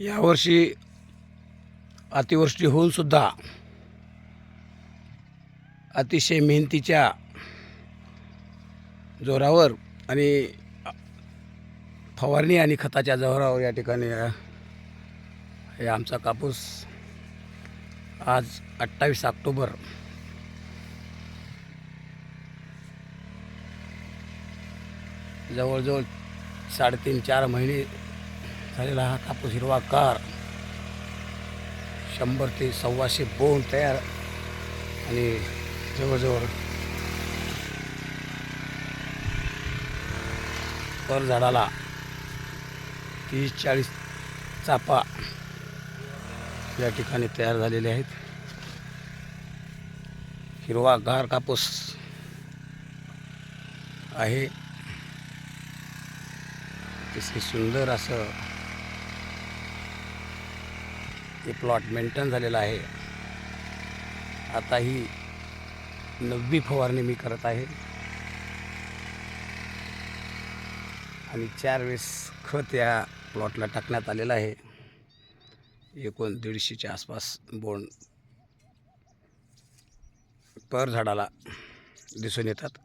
यावर्षी अतिवृष्टी होऊनसुद्धा अतिशय मेहनतीच्या जोरावर आणि फवारणी आणि खताच्या जोरावर या ठिकाणी हे आमचा कापूस आज 28 ऑक्टोबर जवळजवळ 3.5-4 महिने झालेला हा कापूस हिरवागार 100 ते 125 बोंड तयार आणि जवळजवळ पर झाडाला 30-40 चापा या ठिकाणी तयार झालेले आहेत. हिरवागार कापूस आहे. अतिशय सुंदर असं हे प्लॉट मेंटेन झालेला आहे. आता ही 9वी फवारणी मी करत आहे आणि 4 वेळेस खत या प्लॉटला टाकण्यात आलेलं आहे. एकूण 150च्या आसपास बोंड पर झाडाला दिसून येतात.